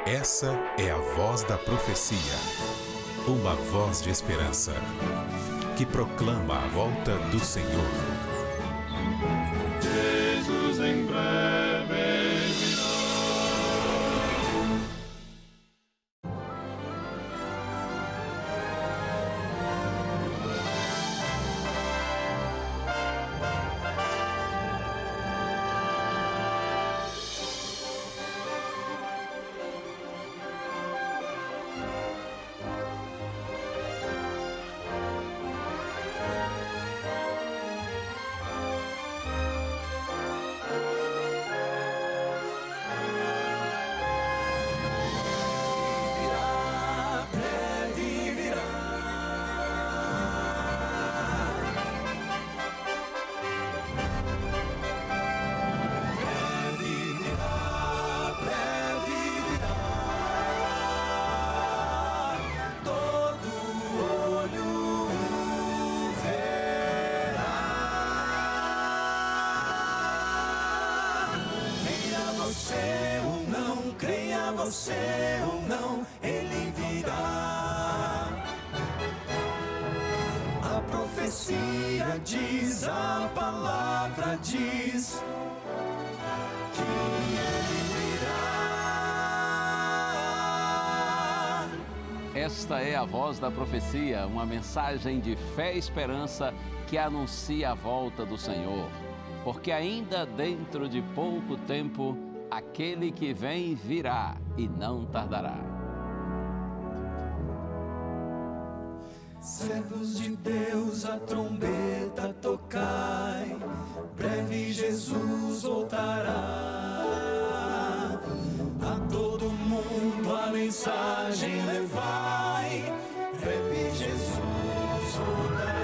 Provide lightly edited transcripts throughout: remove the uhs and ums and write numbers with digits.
Essa é a voz da profecia, uma voz de esperança, que proclama a volta do Senhor. Jesus em breve virá. Você ou não, ele virá. A profecia diz, a palavra diz que ele virá. Esta é a voz da profecia, uma mensagem de fé e esperança que anuncia a volta do Senhor. Porque ainda dentro de pouco tempo, aquele que vem virá e não tardará. Servos de Deus, a trombeta tocai, breve Jesus voltará. A todo mundo a mensagem levai, breve Jesus voltará.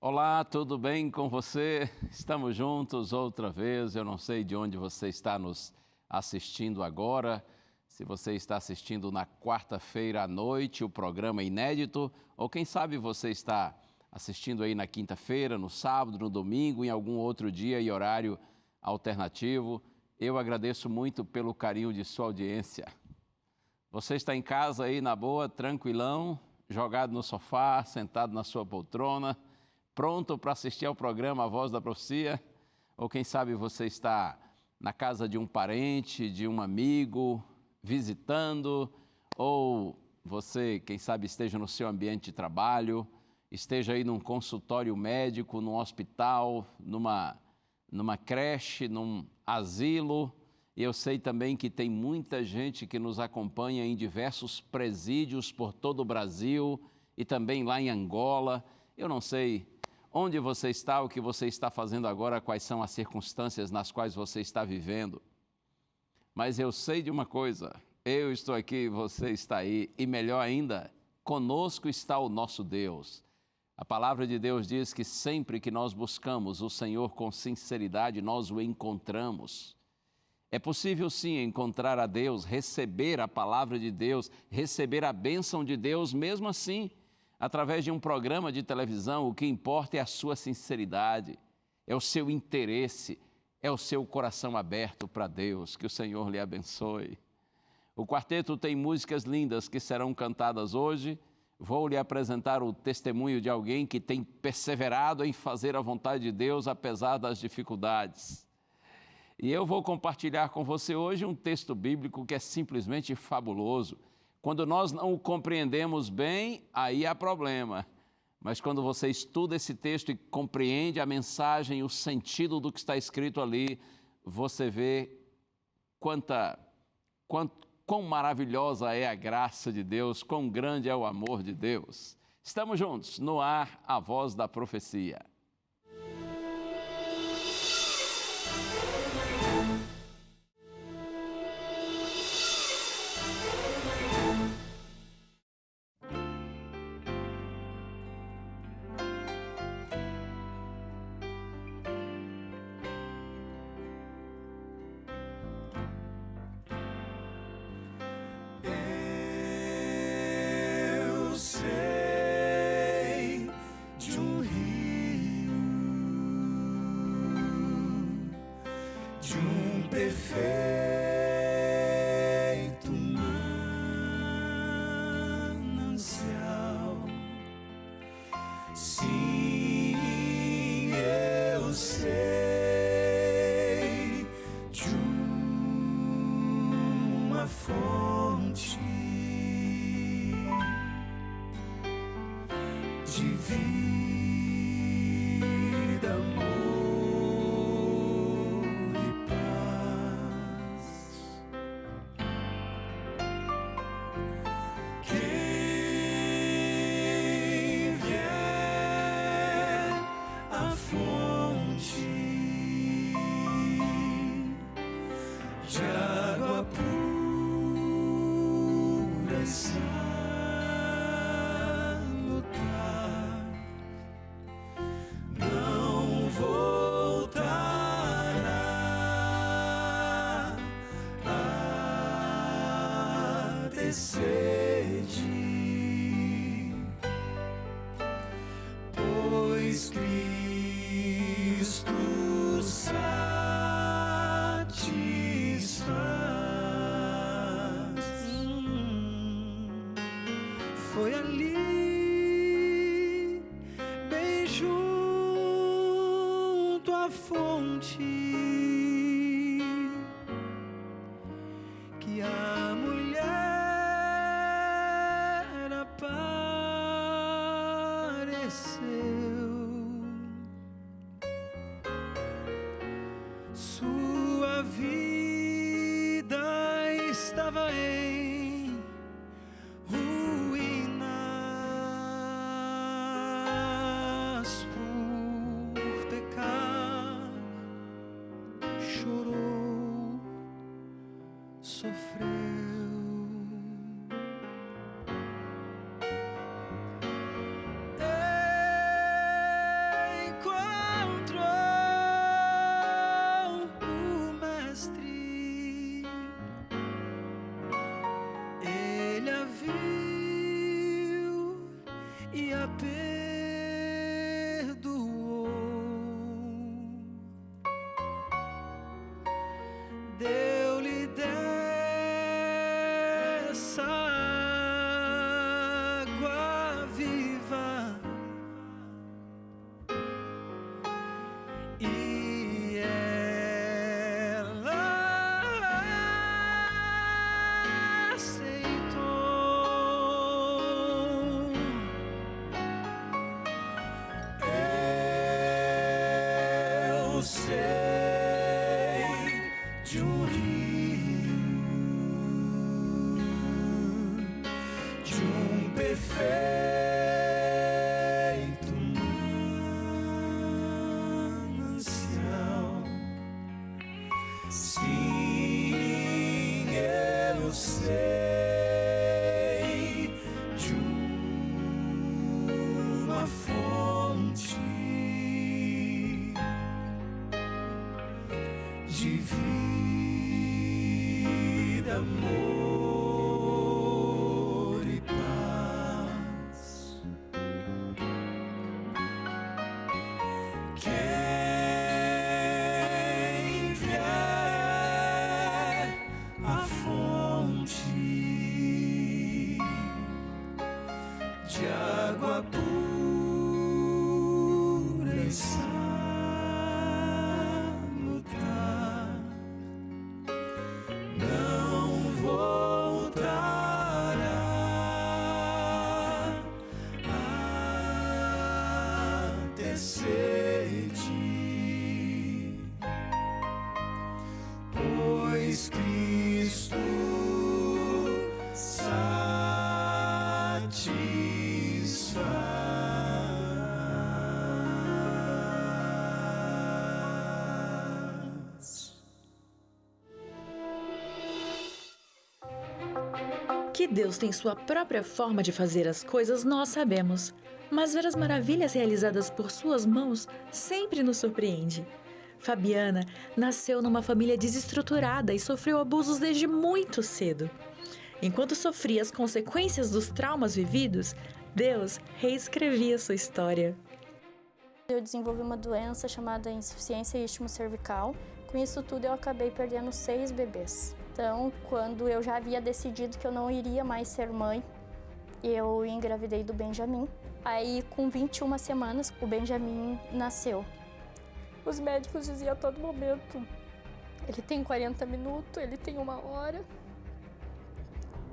Olá, tudo bem com você? Estamos juntos outra vez. Eu não sei de onde você está nos assistindo agora. Se você está assistindo na quarta-feira à noite, o programa inédito, ou quem sabe você está assistindo aí na quinta-feira, no sábado, no domingo, em algum outro dia e horário alternativo. Eu agradeço muito pelo carinho de sua audiência. Você está em casa aí na boa, tranquilão, jogado no sofá, sentado na sua poltrona, pronto para assistir ao programa A Voz da Profecia? Ou quem sabe você está na casa de um parente, de um amigo, visitando, ou você, quem sabe, esteja no seu ambiente de trabalho, esteja aí num consultório médico, num hospital, numa creche, num asilo. E eu sei também que tem muita gente que nos acompanha em diversos presídios por todo o Brasil e também lá em Angola. Eu não sei onde você está, o que você está fazendo agora, quais são as circunstâncias nas quais você está vivendo. Mas eu sei de uma coisa, eu estou aqui, você está aí, e melhor ainda, conosco está o nosso Deus. A palavra de Deus diz que sempre que nós buscamos o Senhor com sinceridade, nós o encontramos. É possível sim encontrar a Deus, receber a palavra de Deus, receber a bênção de Deus, mesmo assim, através de um programa de televisão. O que importa é a sua sinceridade, é o seu interesse, é o seu coração aberto para Deus. Que o Senhor lhe abençoe. O quarteto tem músicas lindas que serão cantadas hoje. Vou lhe apresentar o testemunho de alguém que tem perseverado em fazer a vontade de Deus apesar das dificuldades. E eu vou compartilhar com você hoje um texto bíblico que é simplesmente fabuloso. Quando nós não o compreendemos bem, aí há problema. Mas quando você estuda esse texto e compreende a mensagem, o sentido do que está escrito ali, você vê quão maravilhosa é a graça de Deus, quão grande é o amor de Deus. Estamos juntos, no ar, a voz da profecia. Perfeito manancial, sim, eu sei de uma fonte de vida, amor e paz. Quem vier à fonte de água pura salutar, não voltará a ter sede, pois Cristo satisfaz. Foi ali, bem junto à fonte, que a mulher apareceu. Sua vida estava em ruínas por pecar, chorou, sofreu. Encontrou o Mestre, ele a viu e a perdoou. Deu-lhe dessa água viva e ela aceitou. Eu sei de um rio, de um perfeito manancial. Sim, eu sei de uma fonte de vida, amor e paz. Quem vier à fonte de água pura e salutar, não vou Que Deus tem sua própria forma de fazer as coisas, nós sabemos. Mas ver as maravilhas realizadas por suas mãos sempre nos surpreende. Fabiana nasceu numa família desestruturada e sofreu abusos desde muito cedo. Enquanto sofria as consequências dos traumas vividos, Deus reescrevia sua história. Eu desenvolvi uma doença chamada insuficiência istmo-cervical. Com isso tudo, eu acabei perdendo 6 bebês. Então, quando eu já havia decidido que eu não iria mais ser mãe, eu engravidei do Benjamin. Aí, com 21 semanas, o Benjamin nasceu. Os médicos diziam a todo momento, ele tem 40 minutos, ele tem 1 hora.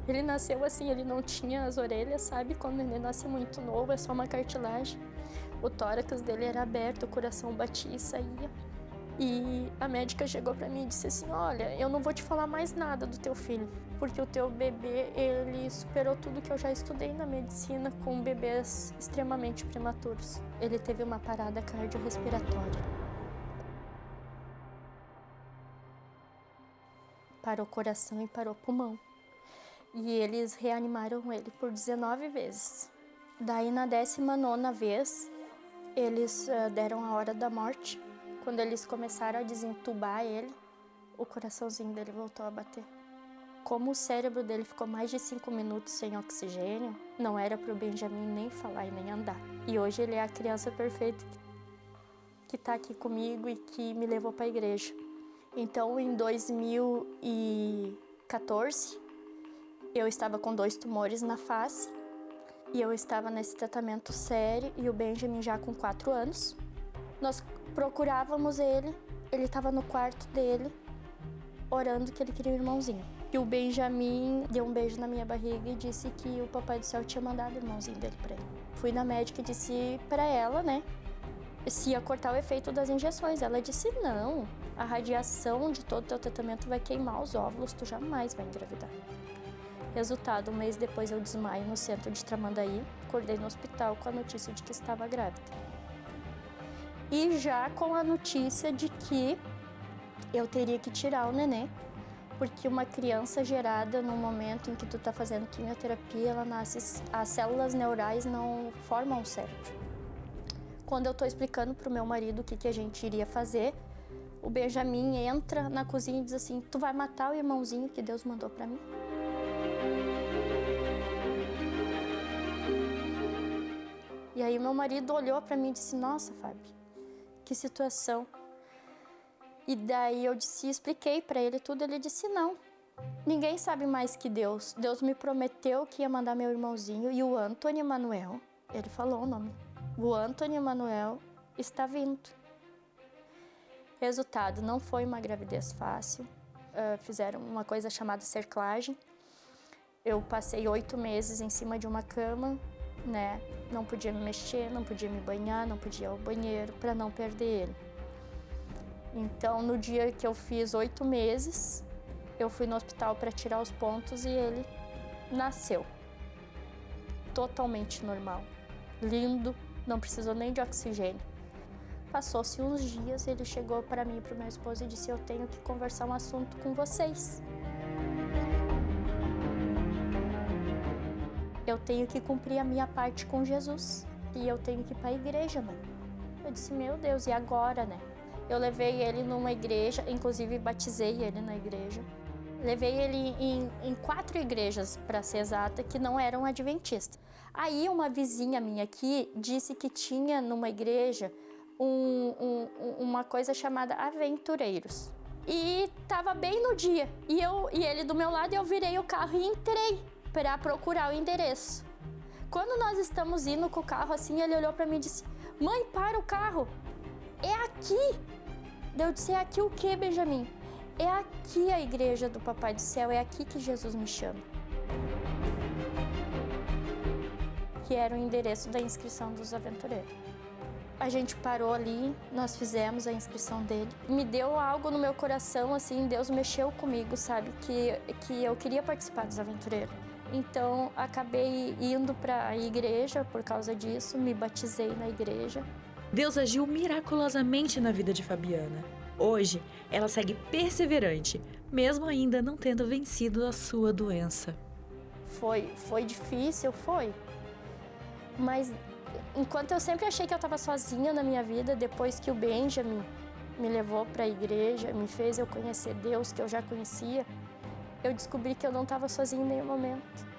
Ele nasceu assim, ele não tinha as orelhas, sabe? Quando ele nasce muito novo, é só uma cartilagem. O tórax dele era aberto, o coração batia e saía. E a médica chegou pra mim e disse assim, olha, eu não vou te falar mais nada do teu filho, porque o teu bebê, ele superou tudo que eu já estudei na medicina com bebês extremamente prematuros. Ele teve uma parada cardiorrespiratória. Parou o coração e parou o pulmão. E eles reanimaram ele por 19 vezes. Daí, na 19ª vez, eles deram a hora da morte. Quando eles começaram a desentubar ele, o coraçãozinho dele voltou a bater. Como o cérebro dele ficou mais de 5 minutos sem oxigênio, não era para o Benjamin nem falar e nem andar. E hoje ele é a criança perfeita que está aqui comigo e que me levou para a igreja. Então, em 2014, eu estava com 2 tumores na face e eu estava nesse tratamento sério e o Benjamin já com 4 anos. Nós procurávamos ele estava no quarto dele, orando que ele queria um irmãozinho. E o Benjamin deu um beijo na minha barriga e disse que o Papai do Céu tinha mandado o irmãozinho dele para ele. Fui na médica e disse para ela, né, se ia cortar o efeito das injeções. Ela disse, não, a radiação de todo o teu tratamento vai queimar os óvulos, tu jamais vai engravidar. Resultado, 1 mês depois eu desmaio no centro de Tramandaí, acordei no hospital com a notícia de que estava grávida. E já com a notícia de que eu teria que tirar o nenê, porque uma criança gerada no momento em que tu tá fazendo quimioterapia, ela nasce, as células neurais não formam o cérebro. Quando eu tô explicando pro meu marido o que a gente iria fazer, o Benjamin entra na cozinha e diz assim, tu vai matar o irmãozinho que Deus mandou para mim? E aí meu marido olhou para mim e disse, nossa, Fábio, que situação. E daí eu expliquei para ele tudo, ele disse, não, ninguém sabe mais que Deus. Deus me prometeu que ia mandar meu irmãozinho e o Anthony Emanuel, ele falou o nome, o Anthony Emanuel está vindo. Resultado, não foi uma gravidez fácil, fizeram uma coisa chamada cerclagem. Eu passei 8 meses em cima de uma cama, né? Não podia me mexer, não podia me banhar, não podia ir ao banheiro para não perder ele. Então, no dia que eu fiz 8 meses, eu fui no hospital para tirar os pontos e ele nasceu. Totalmente normal, lindo, não precisou nem de oxigênio. Passou-se uns dias, ele chegou para mim e para o meu esposo e disse, eu tenho que conversar um assunto com vocês. Eu tenho que cumprir a minha parte com Jesus e eu tenho que ir para a igreja, mãe. Eu disse, meu Deus, e agora, né? Eu levei ele numa igreja, inclusive batizei ele na igreja. Levei ele em 4 igrejas, para ser exata, que não eram adventistas. Aí uma vizinha minha aqui disse que tinha numa igreja uma coisa chamada Aventureiros. E estava bem no dia. E ele do meu lado, eu virei o carro e entrei para procurar o endereço. Quando nós estamos indo com o carro assim, ele olhou para mim e disse, mãe, para o carro, é aqui. Eu disse, é aqui o quê, Benjamin? É aqui a igreja do Papai do Céu, é aqui que Jesus me chama. Que era o endereço da inscrição dos aventureiros. A gente parou ali, nós fizemos a inscrição dele. Me deu algo no meu coração, assim, Deus mexeu comigo, sabe? Que eu queria participar dos aventureiros. Então, acabei indo para a igreja por causa disso, me batizei na igreja. Deus agiu miraculosamente na vida de Fabiana. Hoje, ela segue perseverante, mesmo ainda não tendo vencido a sua doença. Foi difícil, foi. Mas enquanto eu sempre achei que eu estava sozinha na minha vida, depois que o Benjamin me levou para a igreja, me fez eu conhecer Deus, que eu já conhecia, eu descobri que eu não estava sozinha em nenhum momento.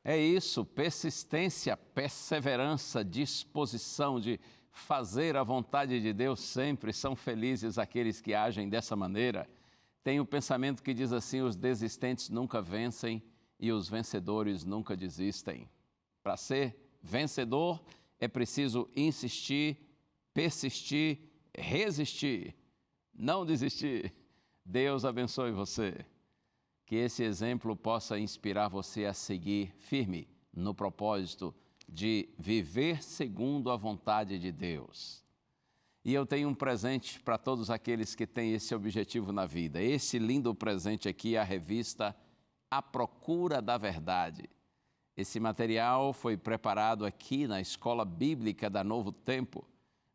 É isso, persistência, perseverança, disposição de fazer a vontade de Deus sempre. São felizes aqueles que agem dessa maneira. Tem um pensamento que diz assim: os desistentes nunca vencem e os vencedores nunca desistem. Para ser vencedor é preciso insistir, persistir, resistir, não desistir. Deus abençoe você. Que esse exemplo possa inspirar você a seguir firme no propósito de viver segundo a vontade de Deus. E eu tenho um presente para todos aqueles que têm esse objetivo na vida. Esse lindo presente aqui é a revista A Procura da Verdade. Esse material foi preparado aqui na Escola Bíblica da Novo Tempo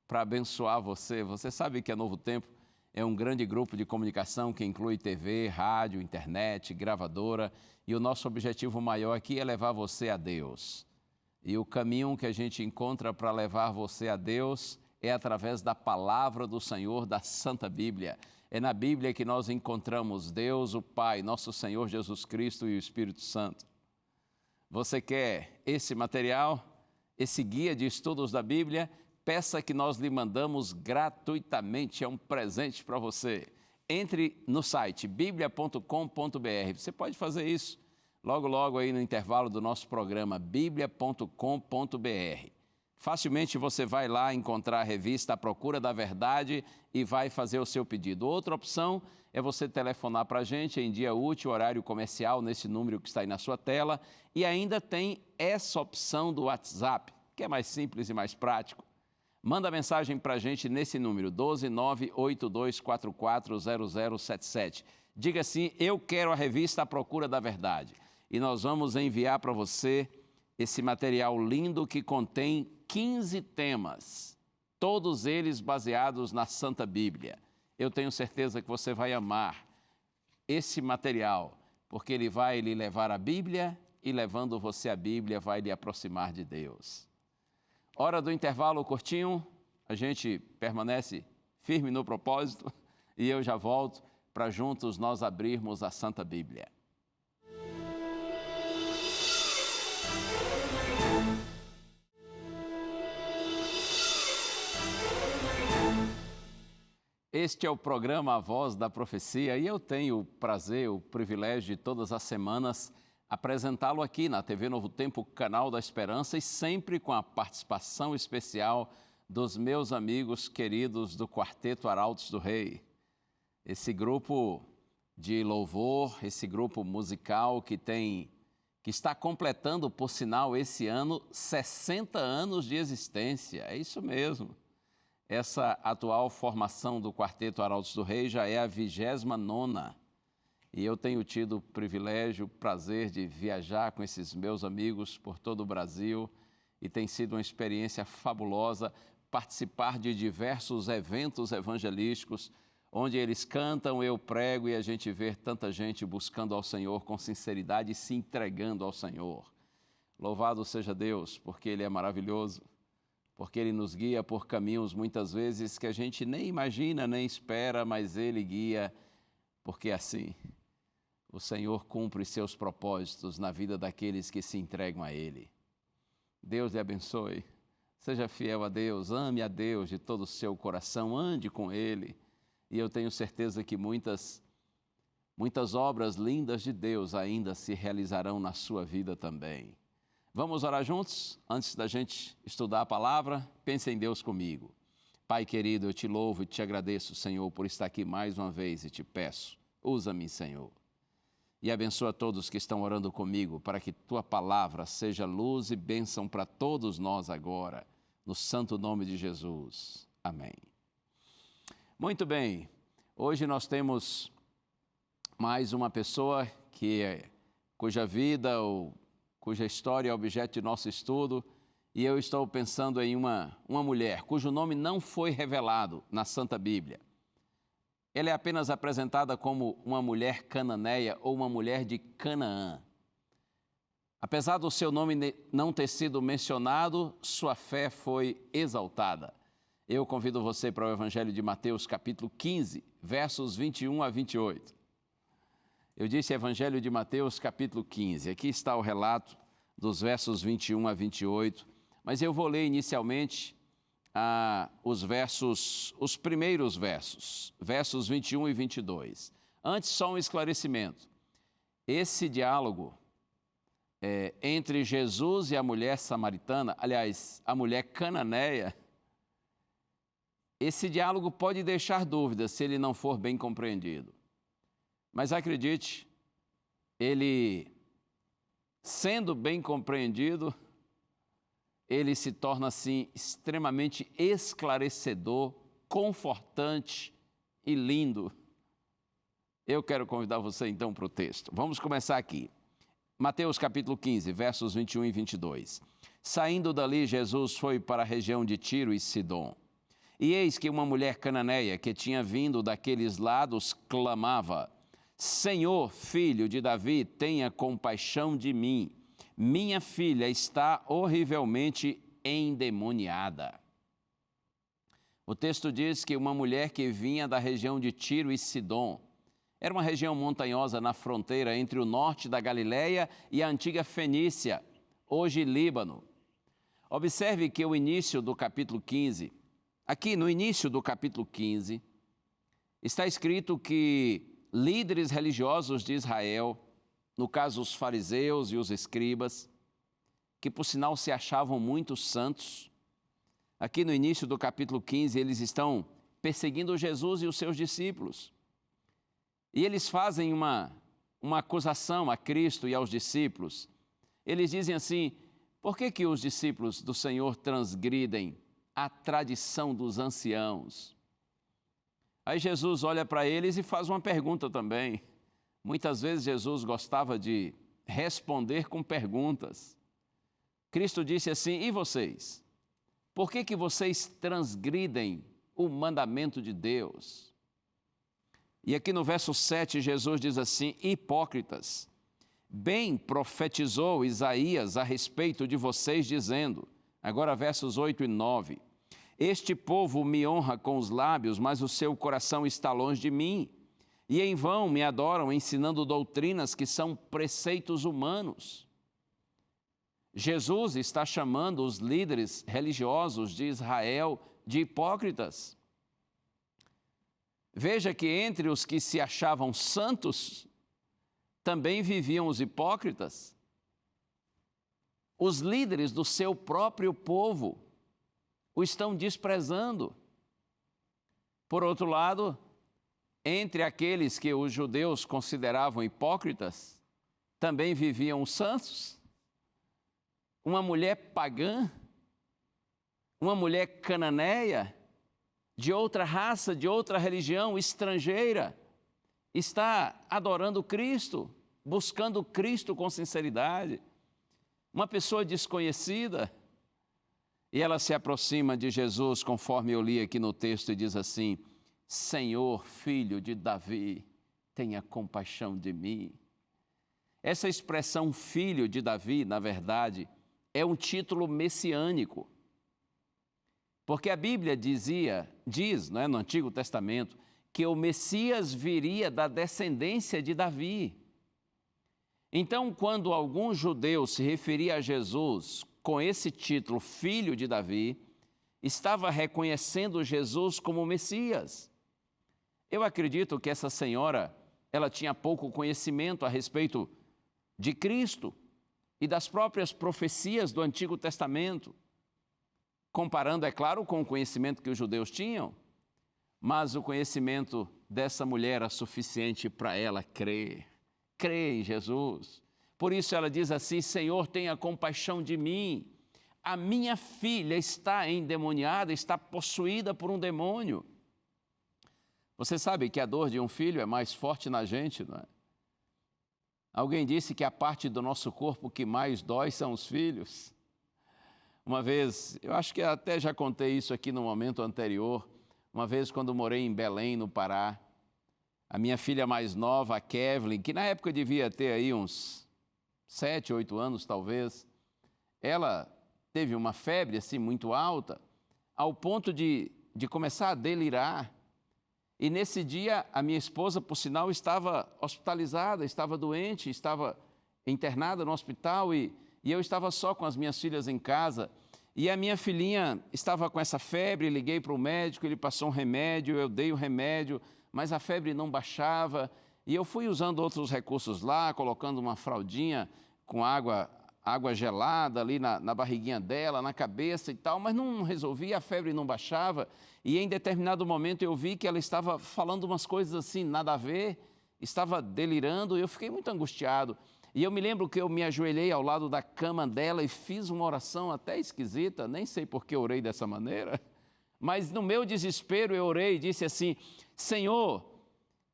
para abençoar você. Você sabe que a Novo Tempo é um grande grupo de comunicação que inclui TV, rádio, internet, gravadora. E o nosso objetivo maior aqui é levar você a Deus. E o caminho que a gente encontra para levar você a Deus é através da palavra do Senhor, da Santa Bíblia. É na Bíblia que nós encontramos Deus, o Pai, nosso Senhor Jesus Cristo e o Espírito Santo. Você quer esse material, esse guia de estudos da Bíblia? Peça que nós lhe mandamos gratuitamente, é um presente para você. Entre no site biblia.com.br, você pode fazer isso logo aí no intervalo do nosso programa, biblia.com.br. Facilmente você vai lá encontrar a revista A Procura da Verdade e vai fazer o seu pedido. Outra opção é você telefonar para a gente em dia útil, horário comercial, nesse número que está aí na sua tela. E ainda tem essa opção do WhatsApp, que é mais simples e mais prático. Manda mensagem para a gente nesse número, 12982440077. Diga assim: eu quero a revista A Procura da Verdade. E nós vamos enviar para você esse material lindo que contém 15 temas, todos eles baseados na Santa Bíblia. Eu tenho certeza que você vai amar esse material, porque ele vai lhe levar à Bíblia e, levando você à Bíblia, vai lhe aproximar de Deus. Hora do intervalo curtinho, a gente permanece firme no propósito e eu já volto para juntos nós abrirmos a Santa Bíblia. Este é o programa A Voz da Profecia e eu tenho o prazer, o privilégio de todas as semanas apresentá-lo aqui na TV Novo Tempo, Canal da Esperança, e sempre com a participação especial dos meus amigos queridos do Quarteto Arautos do Rei. Esse grupo de louvor, esse grupo musical que está completando, por sinal, esse ano, 60 anos de existência. É isso mesmo. Essa atual formação do Quarteto Arautos do Rei já é a 29ª. E eu tenho tido o privilégio, o prazer de viajar com esses meus amigos por todo o Brasil e tem sido uma experiência fabulosa participar de diversos eventos evangelísticos onde eles cantam, eu prego e a gente vê tanta gente buscando ao Senhor com sinceridade e se entregando ao Senhor. Louvado seja Deus, porque Ele é maravilhoso, porque Ele nos guia por caminhos muitas vezes que a gente nem imagina, nem espera, mas Ele guia, porque assim o Senhor cumpre seus propósitos na vida daqueles que se entregam a Ele. Deus lhe abençoe. Seja fiel a Deus, ame a Deus de todo o seu coração, ande com Ele. E eu tenho certeza que muitas obras lindas de Deus ainda se realizarão na sua vida também. Vamos orar juntos? Antes da gente estudar a palavra, pense em Deus comigo. Pai querido, eu te louvo e te agradeço, Senhor, por estar aqui mais uma vez e te peço, usa-me, Senhor. e abençoa todos que estão orando comigo, para que Tua palavra seja luz e bênção para todos nós agora, no santo nome de Jesus. Amém. Muito bem, hoje nós temos mais uma pessoa cuja vida ou cuja história é objeto de nosso estudo, e eu estou pensando em uma mulher cujo nome não foi revelado na Santa Bíblia. Ela é apenas apresentada como uma mulher cananeia ou uma mulher de Canaã. Apesar do seu nome não ter sido mencionado, sua fé foi exaltada. Eu convido você para o Evangelho de Mateus, capítulo 15, versos 21 a 28. Eu disse Evangelho de Mateus, capítulo 15. Aqui está o relato dos versos 21 a 28. Mas eu vou ler inicialmente os primeiros versos 21 e 22. Antes, só um esclarecimento. Esse diálogo entre Jesus e a mulher samaritana, aliás, a mulher cananeia, esse diálogo pode deixar dúvidas se ele não for bem compreendido. Mas acredite, ele, sendo bem compreendido, ele se torna, assim, extremamente esclarecedor, confortante e lindo. Eu quero convidar você, então, para o texto. Vamos começar aqui. Mateus, capítulo 15, versos 21 e 22. Saindo dali, Jesus foi para a região de Tiro e Sidom. E eis que uma mulher cananeia, que tinha vindo daqueles lados, clamava: Senhor, filho de Davi, tenha compaixão de mim. Minha filha está horrivelmente endemoniada. O texto diz que uma mulher que vinha da região de Tiro e Sidom, era uma região montanhosa na fronteira entre o norte da Galileia e a antiga Fenícia, hoje Líbano. Observe que o início do capítulo 15, aqui no início do capítulo 15, está escrito que líderes religiosos de Israel, no caso os fariseus e os escribas, que por sinal se achavam muito santos, aqui no início do capítulo 15 eles estão perseguindo Jesus e os seus discípulos. E eles fazem uma acusação a Cristo e aos discípulos. Eles dizem assim: por que os discípulos do Senhor transgridem a tradição dos anciãos? Aí Jesus olha para eles e faz uma pergunta também. Muitas vezes Jesus gostava de responder com perguntas. Cristo disse assim: e vocês? Por que vocês transgridem o mandamento de Deus? E aqui no verso 7, Jesus diz assim: hipócritas, bem profetizou Isaías a respeito de vocês, dizendo, agora versos 8 e 9, este povo me honra com os lábios, mas o seu coração está longe de mim. E em vão me adoram, ensinando doutrinas que são preceitos humanos. Jesus está chamando os líderes religiosos de Israel de hipócritas. Veja que entre os que se achavam santos, também viviam os hipócritas. Os líderes do seu próprio povo o estão desprezando. Por outro lado, entre aqueles que os judeus consideravam hipócritas, também viviam os santos. Uma mulher pagã, uma mulher cananeia, de outra raça, de outra religião, estrangeira, está adorando Cristo, buscando Cristo com sinceridade. Uma pessoa desconhecida, e ela se aproxima de Jesus, conforme eu li aqui no texto, e diz assim: Senhor, filho de Davi, tenha compaixão de mim. Essa expressão filho de Davi, na verdade, é um título messiânico. Porque a Bíblia diz, não é, no Antigo Testamento, que o Messias viria da descendência de Davi. Então, quando algum judeu se referia a Jesus com esse título, filho de Davi, estava reconhecendo Jesus como Messias. Eu acredito que essa senhora, ela tinha pouco conhecimento a respeito de Cristo e das próprias profecias do Antigo Testamento, comparando, é claro, com o conhecimento que os judeus tinham, mas o conhecimento dessa mulher era suficiente para ela crer crê em Jesus. Por isso ela diz assim: Senhor, tenha compaixão de mim. A minha filha está endemoniada, está possuída por um demônio. Você sabe que a dor de um filho é mais forte na gente, não é? Alguém disse que a parte do nosso corpo que mais dói são os filhos. Uma vez, eu acho que até já contei isso aqui no momento anterior, uma vez quando morei em Belém, no Pará, a minha filha mais nova, a Kevlin, que na época devia ter aí uns 7, 8 anos talvez, ela teve uma febre assim muito alta, ao ponto de começar a delirar. E nesse dia, a minha esposa, por sinal, estava hospitalizada, estava doente, estava internada no hospital e eu estava só com as minhas filhas em casa. E a minha filhinha estava com essa febre, liguei para o médico, ele passou um remédio, eu dei o remédio, mas a febre não baixava. E eu fui usando outros recursos lá, colocando uma fraldinha com água gelada ali na barriguinha dela, na cabeça e tal, mas não resolvia, a febre não baixava. E em determinado momento eu vi que ela estava falando umas coisas assim, nada a ver, estava delirando, e eu fiquei muito angustiado. E eu me lembro que eu me ajoelhei ao lado da cama dela e fiz uma oração até esquisita, nem sei por que orei dessa maneira, mas no meu desespero eu orei e disse assim: Senhor,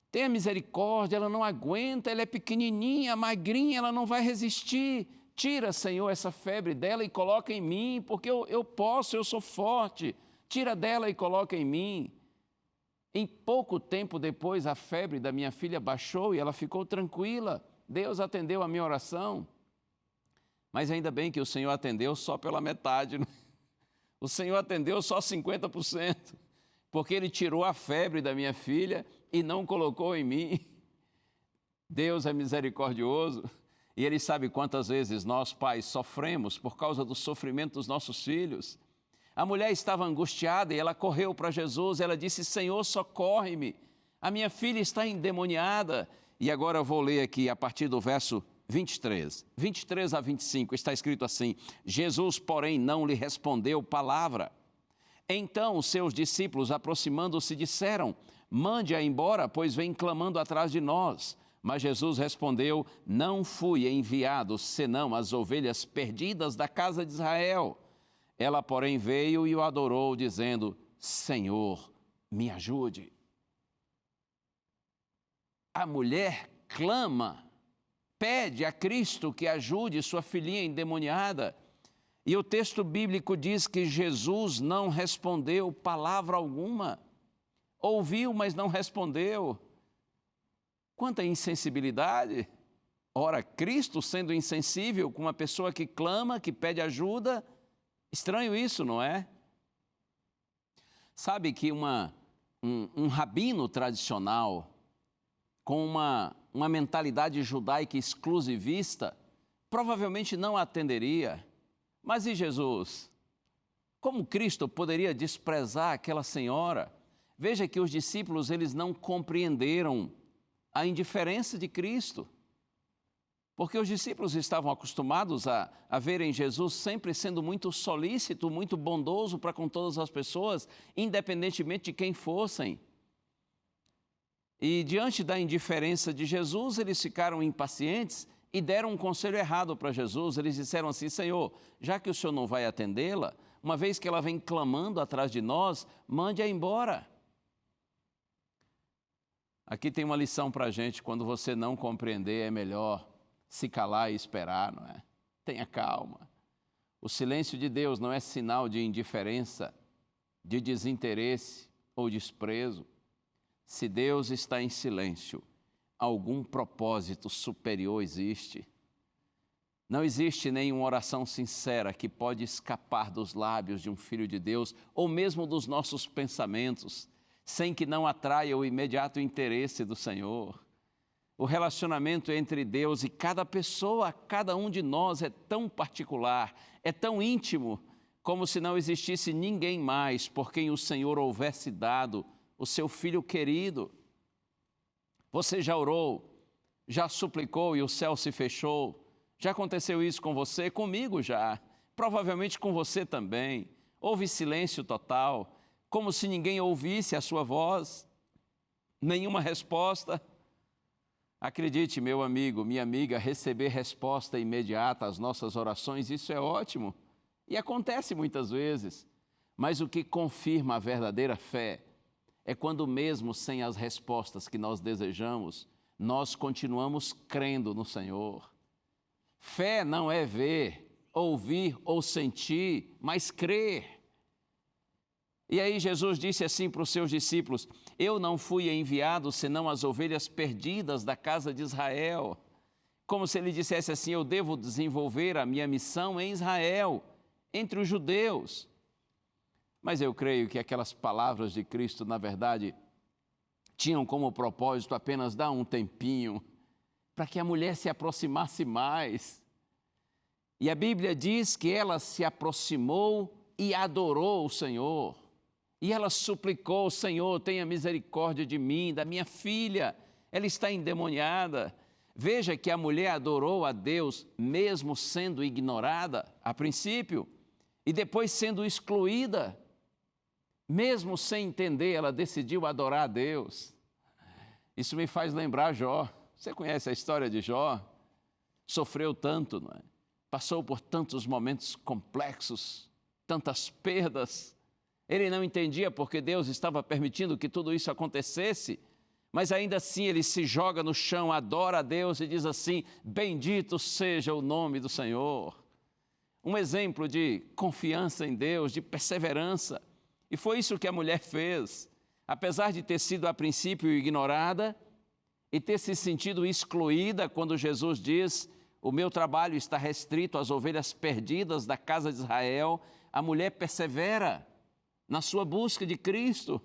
tenha misericórdia, ela não aguenta, ela é pequenininha, magrinha, ela não vai resistir. Tira, Senhor, essa febre dela e coloca em mim, porque eu posso, eu sou forte. Tira dela e coloca em mim. Em pouco tempo depois, a febre da minha filha baixou e ela ficou tranquila. Deus atendeu a minha oração. Mas ainda bem que o Senhor atendeu só pela metade. Né? O Senhor atendeu só 50%, porque Ele tirou a febre da minha filha e não colocou em mim. Deus é misericordioso. E Ele sabe quantas vezes nós, pais, sofremos por causa do sofrimento dos nossos filhos. A mulher estava angustiada e ela correu para Jesus, ela disse: Senhor, socorre-me, a minha filha está endemoniada. E agora eu vou ler aqui a partir do verso 23 a 25, está escrito assim: Jesus, porém, não lhe respondeu palavra. Então os seus discípulos, aproximando-se, disseram: mande-a embora, pois vem clamando atrás de nós. Mas Jesus respondeu: não fui enviado, senão as ovelhas perdidas da casa de Israel. Ela, porém, veio e o adorou, dizendo: Senhor, me ajude. A mulher clama, pede a Cristo que ajude sua filhinha endemoniada. E o texto bíblico diz que Jesus não respondeu palavra alguma. Ouviu, mas não respondeu. Quanta insensibilidade! Ora, Cristo sendo insensível com uma pessoa que clama, que pede ajuda, estranho isso, não é? Sabe que um rabino tradicional, com uma mentalidade judaica exclusivista, provavelmente não atenderia. Mas e Jesus? Como Cristo poderia desprezar aquela senhora? Veja que os discípulos, eles não compreenderam a indiferença de Cristo, porque os discípulos estavam acostumados a verem Jesus sempre sendo muito solícito, muito bondoso para com todas as pessoas, independentemente de quem fossem. E diante da indiferença de Jesus, eles ficaram impacientes e deram um conselho errado para Jesus. Eles disseram assim: Senhor, já que o Senhor não vai atendê-la, uma vez que ela vem clamando atrás de nós, mande-a embora. Aqui tem uma lição para a gente: quando você não compreender, é melhor se calar e esperar, não é? Tenha calma. O silêncio de Deus não é sinal de indiferença, de desinteresse ou desprezo. Se Deus está em silêncio, algum propósito superior existe. Não existe nenhuma oração sincera que pode escapar dos lábios de um filho de Deus, ou mesmo dos nossos pensamentos, sem que não atraia o imediato interesse do Senhor. O relacionamento entre Deus e cada pessoa, cada um de nós, é tão particular, é tão íntimo, como se não existisse ninguém mais por quem o Senhor houvesse dado o seu Filho querido. Você já orou, já suplicou e o céu se fechou? Já aconteceu isso com você? Comigo já. Provavelmente com você também. Houve silêncio total, como se ninguém ouvisse a sua voz, nenhuma resposta. Acredite, meu amigo, minha amiga, receber resposta imediata às nossas orações, isso é ótimo. E acontece muitas vezes. Mas o que confirma a verdadeira fé é quando, mesmo sem as respostas que nós desejamos, nós continuamos crendo no Senhor. Fé não é ver, ouvir ou sentir, mas crer. E aí Jesus disse assim para os seus discípulos: eu não fui enviado senão as ovelhas perdidas da casa de Israel. Como se ele dissesse assim: eu devo desenvolver a minha missão em Israel, entre os judeus. Mas eu creio que aquelas palavras de Cristo, na verdade, tinham como propósito apenas dar um tempinho para que a mulher se aproximasse mais. E a Bíblia diz que ela se aproximou e adorou o Senhor. E ela suplicou: Senhor, tenha misericórdia de mim, da minha filha, ela está endemoniada. Veja que a mulher adorou a Deus, mesmo sendo ignorada a princípio, e depois sendo excluída. Mesmo sem entender, ela decidiu adorar a Deus. Isso me faz lembrar Jó. Você conhece a história de Jó? Sofreu tanto, não é? Passou por tantos momentos complexos, tantas perdas. Ele não entendia porque Deus estava permitindo que tudo isso acontecesse, mas ainda assim ele se joga no chão, adora a Deus e diz assim: bendito seja o nome do Senhor. Um exemplo de confiança em Deus, de perseverança. E foi isso que a mulher fez. Apesar de ter sido a princípio ignorada e ter se sentido excluída quando Jesus diz: o meu trabalho está restrito às ovelhas perdidas da casa de Israel, a mulher persevera na sua busca de Cristo.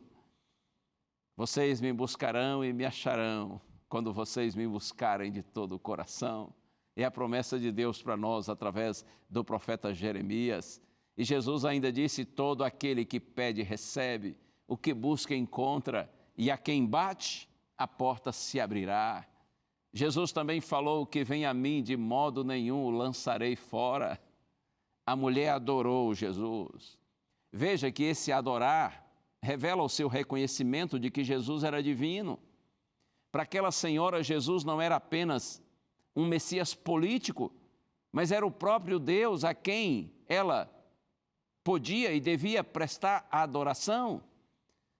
Vocês me buscarão e me acharão quando vocês me buscarem de todo o coração. É a promessa de Deus para nós através do profeta Jeremias. E Jesus ainda disse: todo aquele que pede recebe, o que busca encontra, e a quem bate, a porta se abrirá. Jesus também falou: que vem a mim, de modo nenhum o lançarei fora. A mulher adorou Jesus. Veja que esse adorar revela o seu reconhecimento de que Jesus era divino. Para aquela senhora, Jesus não era apenas um Messias político, mas era o próprio Deus a quem ela podia e devia prestar a adoração.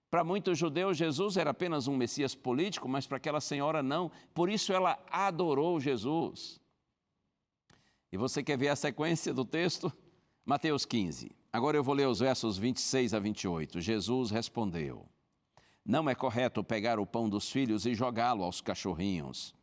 Para muitos judeus, Jesus era apenas um Messias político, mas para aquela senhora não. Por isso ela adorou Jesus. E você quer ver a sequência do texto? Mateus 15. Agora eu vou ler os versos 26 a 28. Jesus respondeu: não é correto pegar o pão dos filhos e jogá-lo aos cachorrinhos.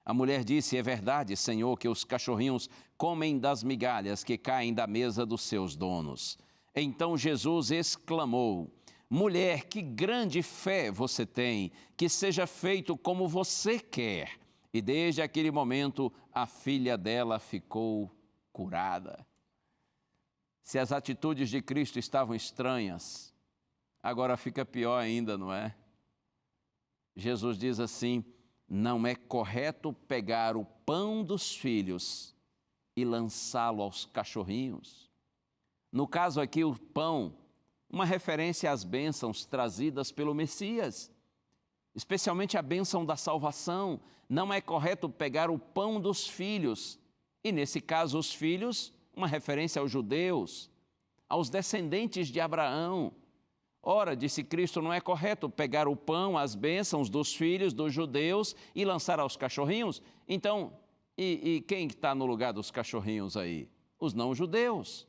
A mulher disse: é verdade, Senhor, que os cachorrinhos comem das migalhas que caem da mesa dos seus donos. Então Jesus exclamou: mulher, que grande fé você tem, que seja feito como você quer. E desde aquele momento a filha dela ficou curada. Se as atitudes de Cristo estavam estranhas, agora fica pior ainda, não é? Jesus diz assim: não é correto pegar o pão dos filhos e lançá-lo aos cachorrinhos. No caso aqui, o pão, uma referência às bênçãos trazidas pelo Messias, especialmente a bênção da salvação. Não é correto pegar o pão dos filhos, e nesse caso os filhos, uma referência aos judeus, aos descendentes de Abraão. Ora, disse Cristo, não é correto pegar o pão, as bênçãos dos filhos dos judeus e lançar aos cachorrinhos. Então, e quem está no lugar dos cachorrinhos aí? Os não-judeus,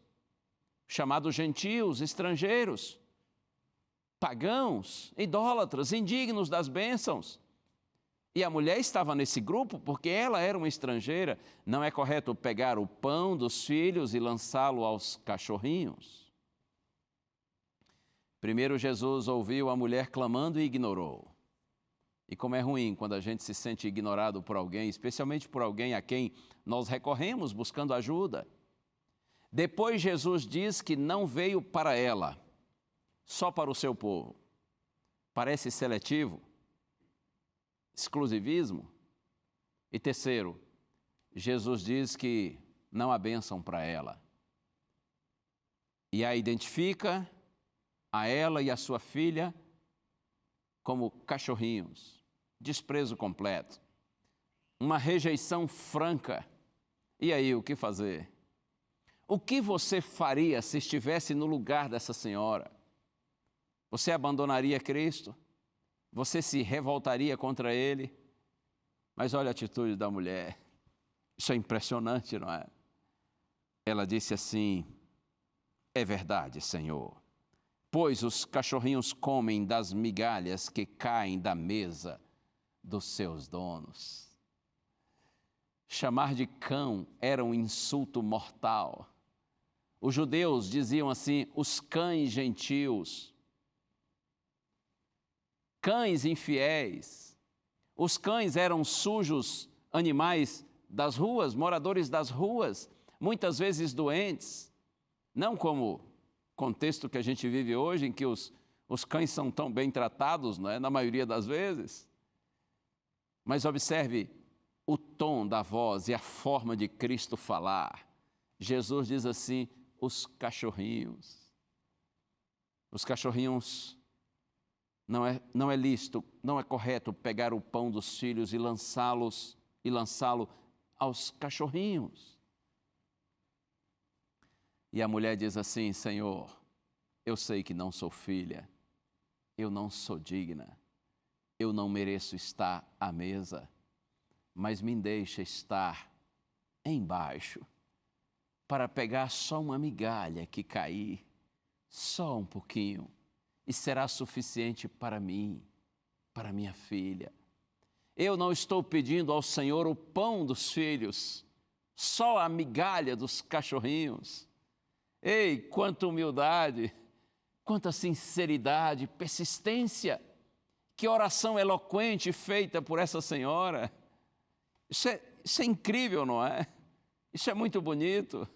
chamados gentios, estrangeiros, pagãos, idólatras, indignos das bênçãos. E a mulher estava nesse grupo porque ela era uma estrangeira. Não é correto pegar o pão dos filhos e lançá-lo aos cachorrinhos. Primeiro Jesus ouviu a mulher clamando e ignorou. E como é ruim quando a gente se sente ignorado por alguém, especialmente por alguém a quem nós recorremos buscando ajuda. Depois Jesus diz que não veio para ela, só para o seu povo. Parece seletivo, exclusivismo. E terceiro, Jesus diz que não há bênção para ela. E a identifica, a ela e a sua filha, como cachorrinhos, desprezo completo. uma rejeição franca. E aí, o que fazer? O que você faria se estivesse no lugar dessa senhora? Você abandonaria Cristo? Você se revoltaria contra Ele? Mas olha a atitude da mulher. Isso é impressionante, não é? Ela disse assim: é verdade, Senhor, pois os cachorrinhos comem das migalhas que caem da mesa dos seus donos. Chamar de cão era um insulto mortal. Os judeus diziam assim: os cães gentios, cães infiéis. Os cães eram sujos, animais das ruas, moradores das ruas, muitas vezes doentes. Não como contexto que a gente vive hoje, em que os cães são tão bem tratados, não é? Na maioria das vezes. Mas observe o tom da voz e a forma de Cristo falar. Jesus diz assim: os cachorrinhos. Os cachorrinhos, não é lícito, não é correto pegar o pão dos filhos e lançá-lo aos cachorrinhos. E a mulher diz assim: Senhor, eu sei que não sou filha, eu não sou digna, eu não mereço estar à mesa, mas me deixa estar embaixo para pegar só uma migalha que cair, só um pouquinho, e será suficiente para mim, para minha filha. Eu não estou pedindo ao Senhor o pão dos filhos, só a migalha dos cachorrinhos. Ei, quanta humildade, quanta sinceridade, persistência. Que oração eloquente feita por essa senhora. Isso é incrível, não é? Isso é muito bonito.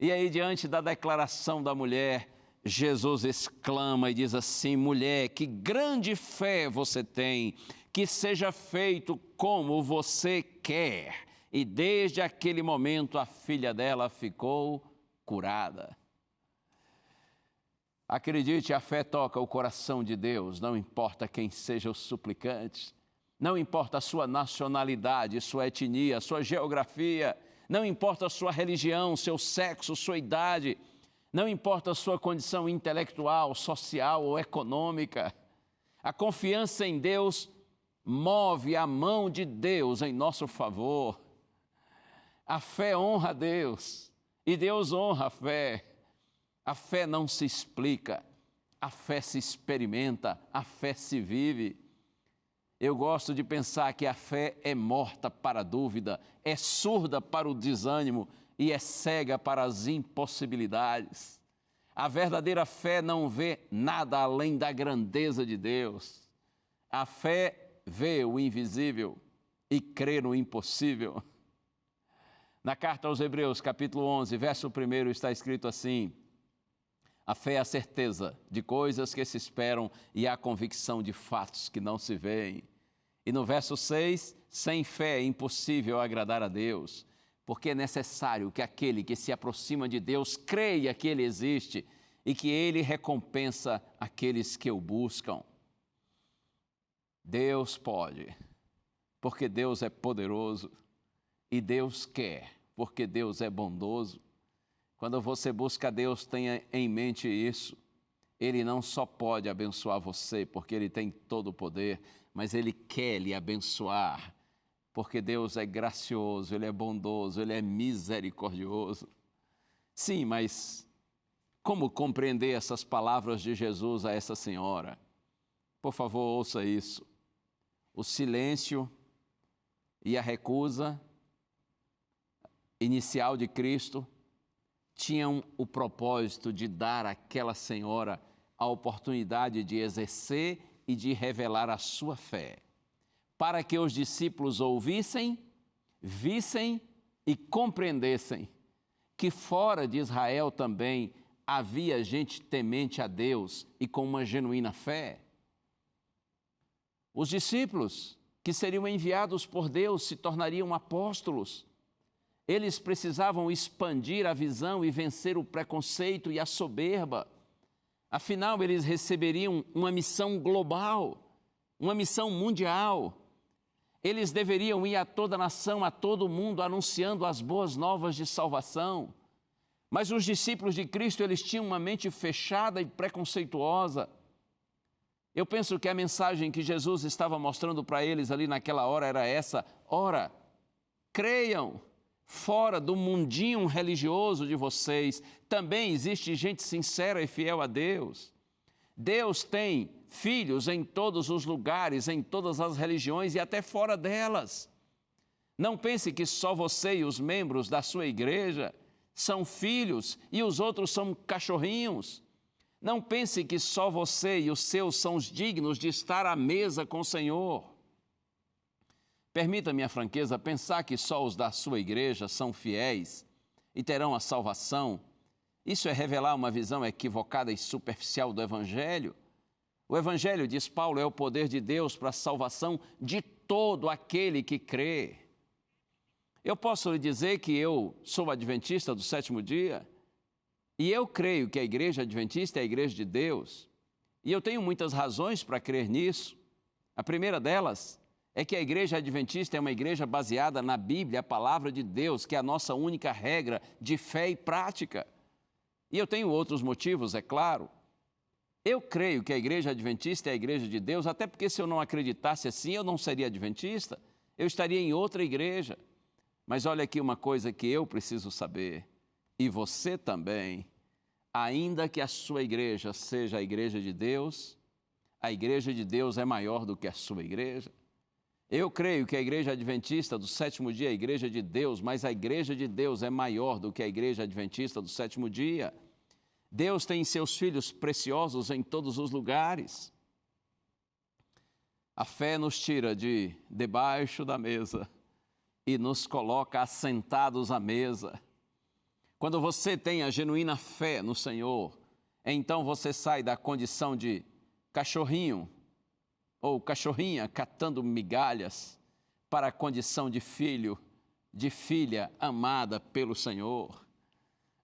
E aí, diante da declaração da mulher, Jesus exclama e diz assim: mulher, que grande fé você tem, que seja feito como você quer. E desde aquele momento a filha dela ficou curada. Acredite, a fé toca o coração de Deus, não importa quem seja o suplicante, não importa a sua nacionalidade, sua etnia, sua geografia, não importa a sua religião, seu sexo, sua idade, não importa a sua condição intelectual, social ou econômica. A confiança em Deus move a mão de Deus em nosso favor. A fé honra a Deus e Deus honra a fé. A fé não se explica, a fé se experimenta, a fé se vive. Eu gosto de pensar que a fé é morta para a dúvida, é surda para o desânimo e é cega para as impossibilidades. A verdadeira fé não vê nada além da grandeza de Deus. A fé vê o invisível e crê no impossível. Na carta aos Hebreus, capítulo 11, verso 1, está escrito assim: a fé é a certeza de coisas que se esperam e a convicção de fatos que não se veem. E no verso 6, sem fé é impossível agradar a Deus, porque é necessário que aquele que se aproxima de Deus creia que Ele existe e que Ele recompensa aqueles que o buscam. Deus pode, porque Deus é poderoso, e Deus quer, porque Deus é bondoso. Quando você busca Deus, tenha em mente isso. Ele não só pode abençoar você, porque Ele tem todo o poder, mas Ele quer lhe abençoar, porque Deus é gracioso, Ele é bondoso, Ele é misericordioso. Sim, mas como compreender essas palavras de Jesus a essa senhora? Por favor, ouça isso. O silêncio e a recusa inicial de Cristo tinham o propósito de dar àquela senhora a oportunidade de exercer e de revelar a sua fé, para que os discípulos ouvissem, vissem e compreendessem que fora de Israel também havia gente temente a Deus e com uma genuína fé. Os discípulos que seriam enviados por Deus se tornariam apóstolos. Eles precisavam expandir a visão e vencer o preconceito e a soberba. Afinal, eles receberiam uma missão global, uma missão mundial. Eles deveriam ir a toda a nação, a todo mundo, anunciando as boas novas de salvação. Mas os discípulos de Cristo, eles tinham uma mente fechada e preconceituosa. Eu penso que a mensagem que Jesus estava mostrando para eles ali naquela hora era essa: ora, creiam, fora do mundinho religioso de vocês, também existe gente sincera e fiel a Deus. Deus tem filhos em todos os lugares, em todas as religiões e até fora delas. Não pense que só você e os membros da sua igreja são filhos e os outros são cachorrinhos. Não pense que só você e os seus são os dignos de estar à mesa com o Senhor. Permita-me a franqueza, pensar que só os da sua igreja são fiéis e terão a salvação, isso é revelar uma visão equivocada e superficial do Evangelho. O Evangelho, diz Paulo, é o poder de Deus para a salvação de todo aquele que crê. Eu posso lhe dizer que eu sou adventista do sétimo dia e eu creio que a igreja adventista é a igreja de Deus. E eu tenho muitas razões para crer nisso. A primeira delas é que a igreja adventista é uma igreja baseada na Bíblia, a palavra de Deus, que é a nossa única regra de fé e prática. E eu tenho outros motivos, é claro. Eu creio que a igreja adventista é a igreja de Deus, até porque se eu não acreditasse assim, eu não seria adventista, eu estaria em outra igreja. Mas olha aqui uma coisa que eu preciso saber, e você também, ainda que a sua igreja seja a igreja de Deus, a igreja de Deus é maior do que a sua igreja. Eu creio que a igreja adventista do sétimo dia é a igreja de Deus, mas a igreja de Deus é maior do que a igreja adventista do sétimo dia. Deus tem seus filhos preciosos em todos os lugares. A fé nos tira de debaixo da mesa e nos coloca assentados à mesa. Quando você tem a genuína fé no Senhor, então você sai da condição de cachorrinho ou cachorrinha catando migalhas para a condição de filho, de filha amada pelo Senhor.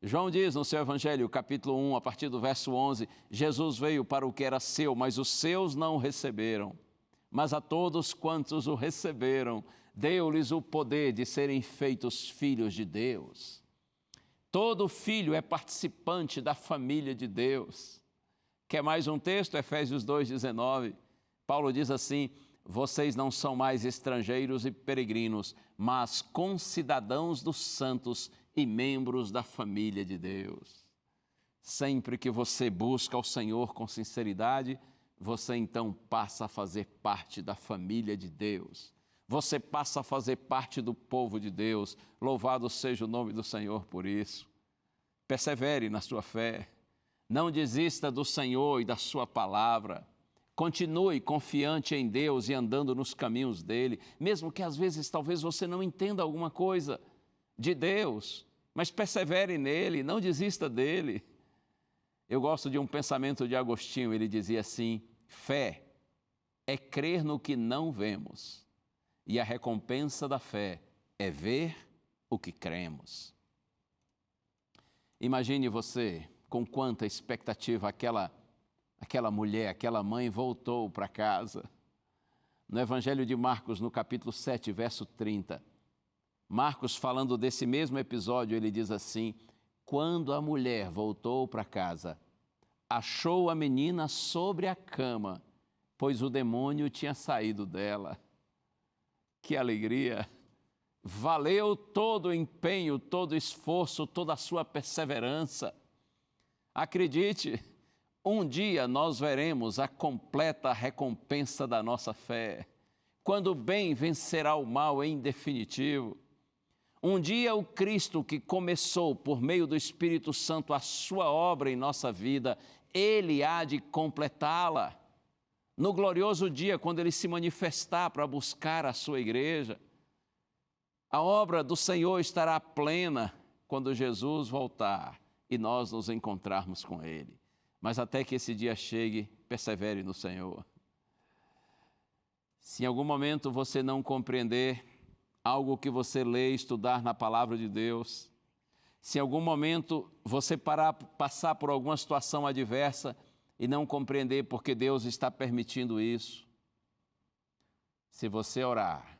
João diz no seu Evangelho, capítulo 1, a partir do verso 11, Jesus veio para o que era seu, mas os seus não o receberam. Mas a todos quantos o receberam, deu-lhes o poder de serem feitos filhos de Deus. Todo filho é participante da família de Deus. Quer mais um texto? Efésios 2,19. Paulo diz assim: vocês não são mais estrangeiros e peregrinos, mas concidadãos dos santos e membros da família de Deus. Sempre que você busca ao Senhor com sinceridade, você então passa a fazer parte da família de Deus. Você passa a fazer parte do povo de Deus. Louvado seja o nome do Senhor por isso. Persevere na sua fé. Não desista do Senhor e da sua palavra. Continue confiante em Deus e andando nos caminhos dele, mesmo que às vezes talvez você não entenda alguma coisa de Deus, mas persevere nele, não desista dele. Eu gosto de um pensamento de Agostinho, ele dizia assim: fé é crer no que não vemos, e a recompensa da fé é ver o que cremos. Imagine você com quanta expectativa aquela mulher, aquela mãe voltou para casa. No Evangelho de Marcos, no capítulo 7, verso 30, Marcos, falando desse mesmo episódio, ele diz assim: quando a mulher voltou para casa, achou a menina sobre a cama, pois o demônio tinha saído dela. Que alegria! Valeu todo o empenho, todo o esforço, toda a sua perseverança. Acredite, um dia nós veremos a completa recompensa da nossa fé, quando o bem vencerá o mal em definitivo. Um dia o Cristo que começou por meio do Espírito Santo a sua obra em nossa vida, Ele há de completá-la. No glorioso dia, quando Ele se manifestar para buscar a sua igreja, a obra do Senhor estará plena quando Jesus voltar e nós nos encontrarmos com Ele. Mas até que esse dia chegue, persevere no Senhor. Se em algum momento você não compreender algo que você lê e estudar na palavra de Deus, se em algum momento você passar por alguma situação adversa e não compreender porque Deus está permitindo isso, se você orar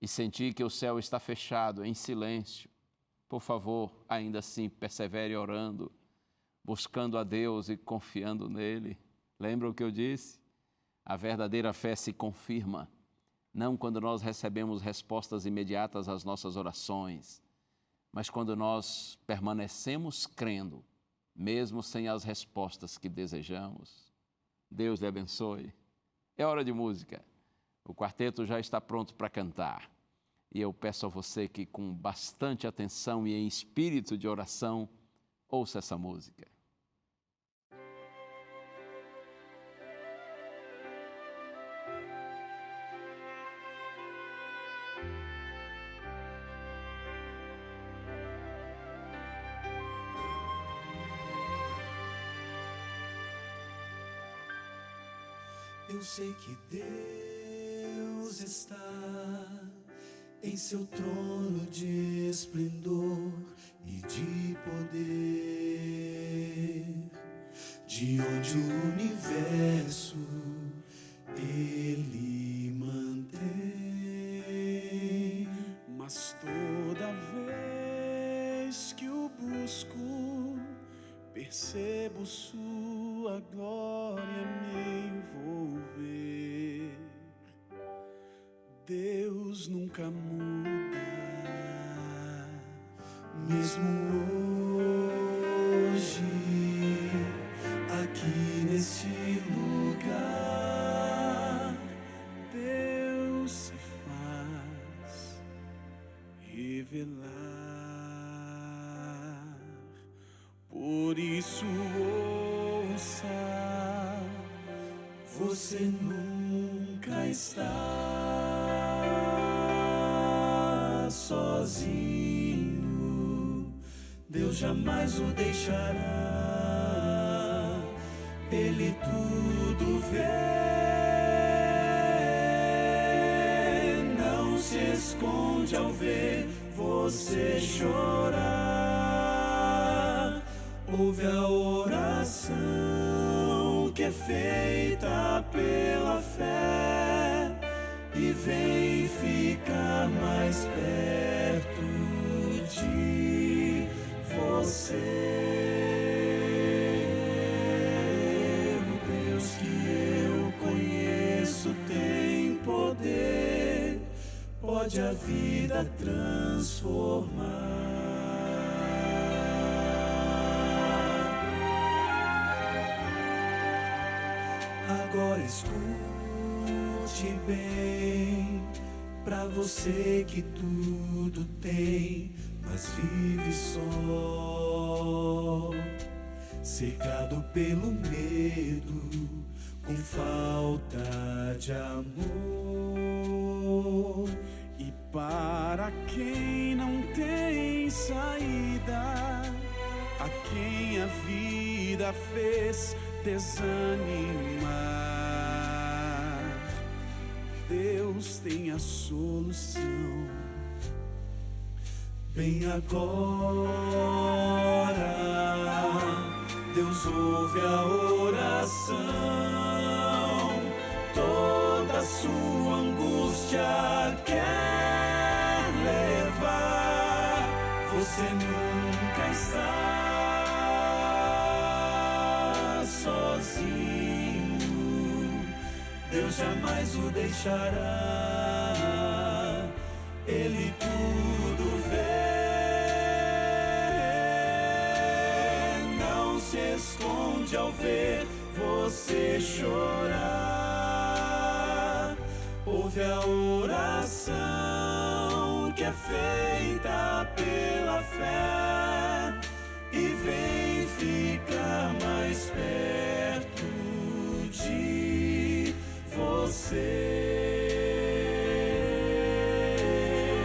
e sentir que o céu está fechado, em silêncio, por favor, ainda assim, persevere orando, buscando a Deus e confiando nele. Lembra o que eu disse? A verdadeira fé se confirma, não quando nós recebemos respostas imediatas às nossas orações, mas quando nós permanecemos crendo, mesmo sem as respostas que desejamos. Deus lhe abençoe. É hora de música. O quarteto já está pronto para cantar. E eu peço a você que, com bastante atenção e em espírito de oração, ouça essa música. Eu sei que Deus está em seu trono de esplendor e de poder, de onde o universo Ele mantém. Mas toda vez que o busco, percebo sua glória me envolver. Deus nunca muda, mesmo hoje, aqui nesse lugar, Deus se faz revelar. Por isso ouça, você nunca está sozinho. Deus jamais o deixará, Ele tudo vê. Não se esconde ao ver você chorar. Ouve a oração que é feita pela fé e vem ficar mais perto de você. O Deus que eu conheço tem poder, pode a vida transformar. Agora escute bem, pra você que tudo tem, mas vive só, cercado pelo medo, com falta de amor. E para quem não tem saída, a quem a vida fez desanimar, Deus tem a solução. Bem agora, Deus ouve a oração, toda a sua angústia quer levar. Você nunca está sozinho, Deus jamais o deixará, Ele tudo vê. Não se esconde ao ver você chorar. Ouve a oração que é feita pela fé e vem ficar mais perto de você.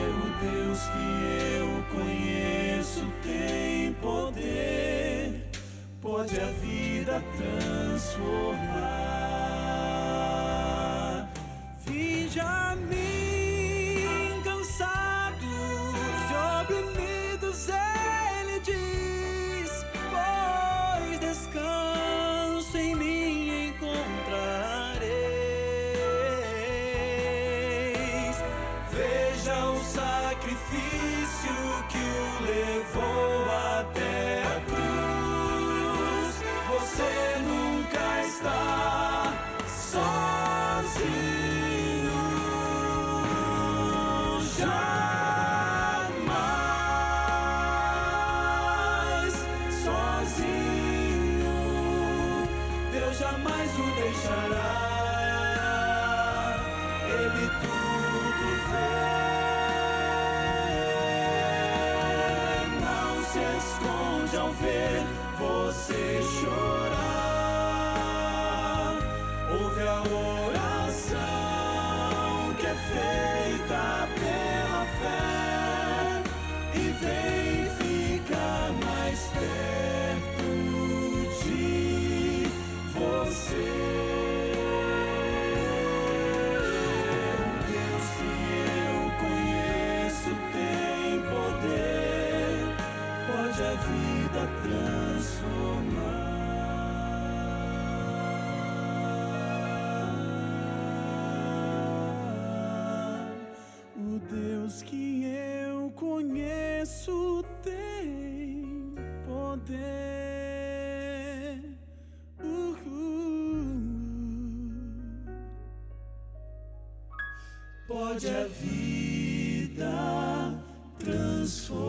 O Deus que eu conheço tem poder, pode a vida transformar. Vinde a mim, cansados e oprimidos, Ele diz, pois descanso em mim encontrareis. Veja sacrifício que o levou até a cruz. Você nunca está sozinho, jamais sozinho. Deus jamais o deixará. Ele tudo vê. Não se esconde ao ver você chorar. Ouve a oração que é feita pela fé e vem ficar mais perto de você. A vida transformar. O Deus que eu conheço tem poder. Pode a vida transformar.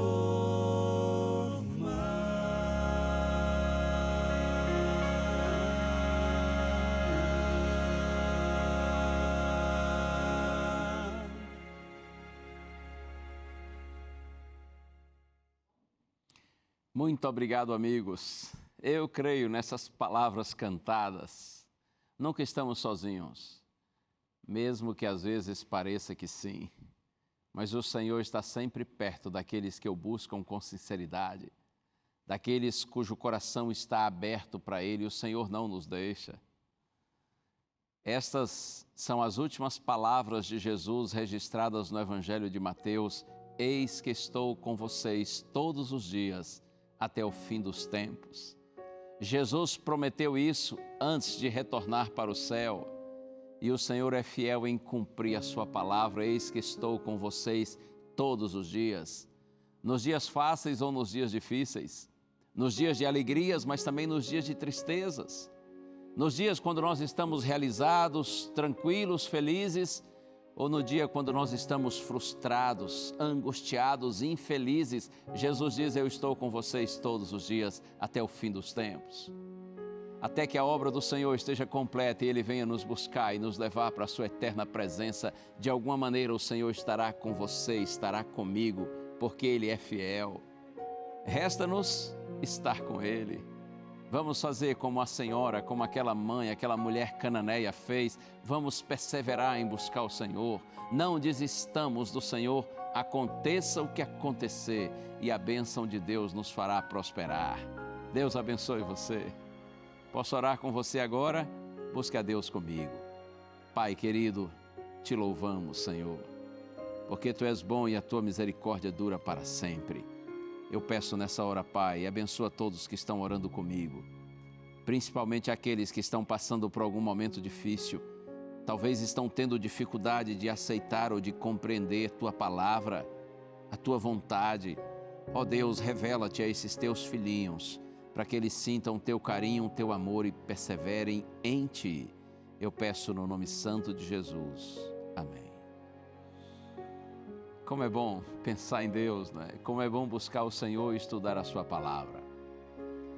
Muito obrigado, amigos. Eu creio nessas palavras cantadas. Nunca estamos sozinhos, mesmo que às vezes pareça que sim. Mas o Senhor está sempre perto daqueles que o buscam com sinceridade, daqueles cujo coração está aberto para Ele. O Senhor não nos deixa. Estas são as últimas palavras de Jesus registradas no Evangelho de Mateus. Eis que estou com vocês todos os dias, até o fim dos tempos. Jesus prometeu isso antes de retornar para o céu, e o Senhor é fiel em cumprir a sua palavra. Eis que estou com vocês todos os dias, nos dias fáceis ou nos dias difíceis, nos dias de alegrias, mas também nos dias de tristezas, nos dias quando nós estamos realizados, tranquilos, felizes, ou no dia quando nós estamos frustrados, angustiados, infelizes. Jesus diz: eu estou com vocês todos os dias até o fim dos tempos. Até que a obra do Senhor esteja completa e Ele venha nos buscar e nos levar para a sua eterna presença. De alguma maneira o Senhor estará com você, estará comigo, porque Ele é fiel. Resta-nos estar com Ele. Vamos fazer como a senhora, como aquela mãe, aquela mulher cananeia fez. Vamos perseverar em buscar o Senhor. Não desistamos do Senhor, aconteça o que acontecer, e a bênção de Deus nos fará prosperar. Deus abençoe você. Posso orar com você agora? Busque a Deus comigo. Pai querido, te louvamos, Senhor, porque Tu és bom e a Tua misericórdia dura para sempre. Eu peço nessa hora, Pai, abençoa todos que estão orando comigo, principalmente aqueles que estão passando por algum momento difícil. Talvez estão tendo dificuldade de aceitar ou de compreender Tua palavra, a Tua vontade. Ó Deus, revela-te a esses Teus filhinhos, para que eles sintam Teu carinho, Teu amor e perseverem em Ti. Eu peço no nome santo de Jesus. Amém. Como é bom pensar em Deus, né? Como é bom buscar o Senhor e estudar a Sua palavra.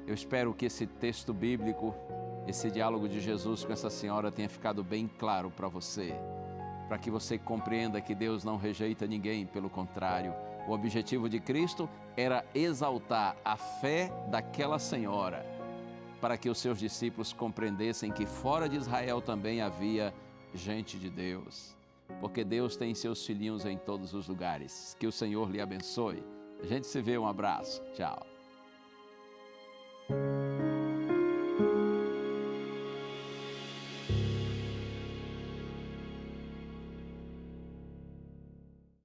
Eu espero que esse texto bíblico, esse diálogo de Jesus com essa senhora tenha ficado bem claro para você, para que você compreenda que Deus não rejeita ninguém, pelo contrário. O objetivo de Cristo era exaltar a fé daquela senhora, para que os seus discípulos compreendessem que fora de Israel também havia gente de Deus. Porque Deus tem seus filhinhos em todos os lugares. Que o Senhor lhe abençoe. A gente se vê, um abraço. Tchau.